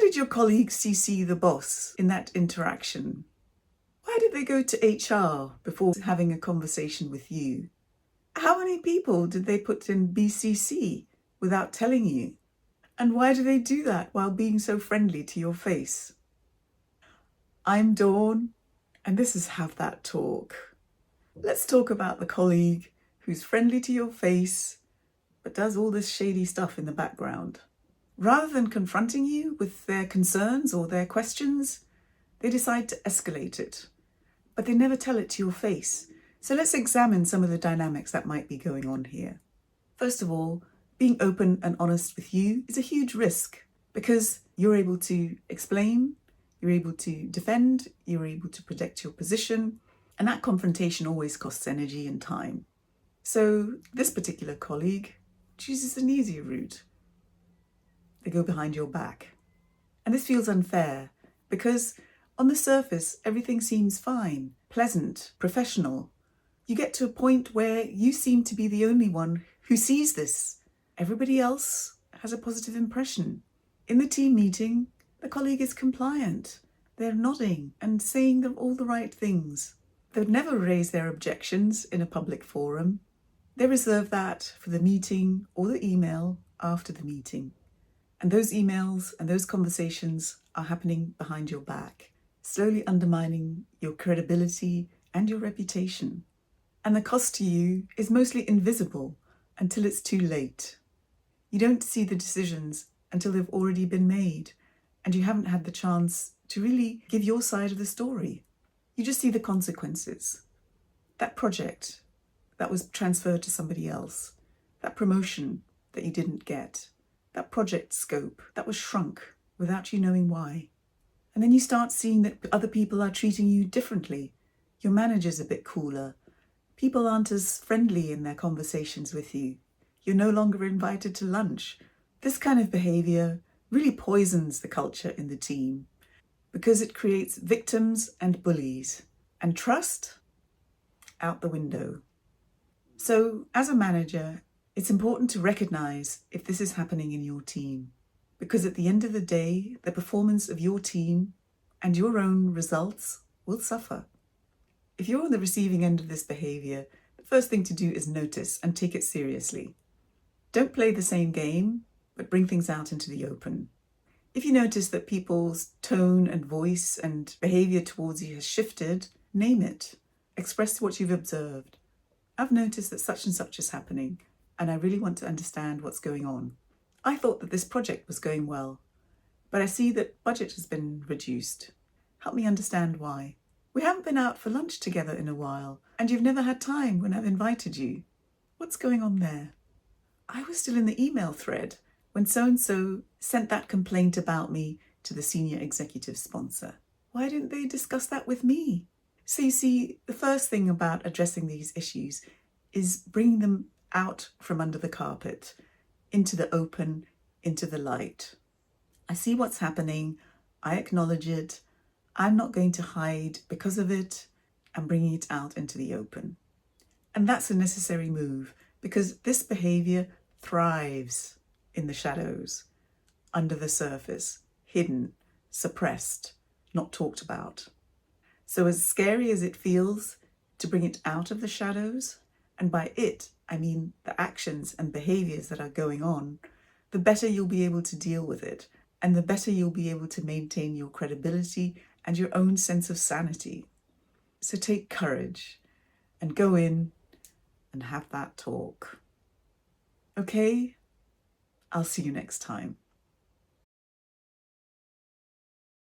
did your colleague CC the boss in that interaction? Why did they go to HR before having a conversation with you? How many people did they put in BCC without telling you? And why do they do that while being so friendly to your face? I'm Dawn, and this is Have That Talk. Let's talk about the colleague who's friendly to your face, but does all this shady stuff in the background. Rather than confronting you with their concerns or their questions, they decide to escalate it, but they never tell it to your face. So let's examine some of the dynamics that might be going on here. First of all, being open and honest with you is a huge risk because you're able to explain, you're able to defend, you're able to protect your position, and that confrontation always costs energy and time. So this particular colleague chooses an easier route. They go behind your back. And this feels unfair because on the surface, everything seems fine, pleasant, professional. You get to a point where you seem to be the only one who sees this. Everybody else has a positive impression. In the team meeting, the colleague is compliant. They're nodding and saying all the right things. They'd never raise their objections in a public forum. They reserve that for the meeting or the email after the meeting. And those emails and those conversations are happening behind your back, slowly undermining your credibility and your reputation. And the cost to you is mostly invisible until it's too late. You don't see the decisions until they've already been made, and you haven't had the chance to really give your side of the story. You just see the consequences. That project that was transferred to somebody else, that promotion that you didn't get, that project scope that was shrunk without you knowing why. And then you start seeing that other people are treating you differently. Your manager's a bit cooler. People aren't as friendly in their conversations with you. You're no longer invited to lunch. This kind of behaviour really poisons the culture in the team because it creates victims and bullies. And trust? Out the window. So, as a manager, it's important to recognise if this is happening in your team, because at the end of the day, the performance of your team and your own results will suffer. If you're on the receiving end of this behaviour, the first thing to do is notice and take it seriously. Don't play the same game, but bring things out into the open. If you notice that people's tone and voice and behaviour towards you has shifted, name it. Express what you've observed. I've noticed that such and such is happening, and I really want to understand what's going on. I thought that this project was going well, but I see that budget has been reduced. Help me understand why. We haven't been out for lunch together in a while, and you've never had time when I've invited you. What's going on there? I was still in the email thread when so-and-so sent that complaint about me to the senior executive sponsor. Why didn't they discuss that with me? So you see, the first thing about addressing these issues is bringing them out from under the carpet, into the open, into the light. I see what's happening. I acknowledge it. I'm not going to hide because of it. I'm bringing it out into the open. And that's a necessary move because this behaviour thrives in the shadows, under the surface, hidden, suppressed, not talked about. So as scary as it feels to bring it out of the shadows, and by it, I mean the actions and behaviours that are going on, the better you'll be able to deal with it, and the better you'll be able to maintain your credibility and your own sense of sanity. So take courage and go in and have that talk. Okay? I'll see you next time.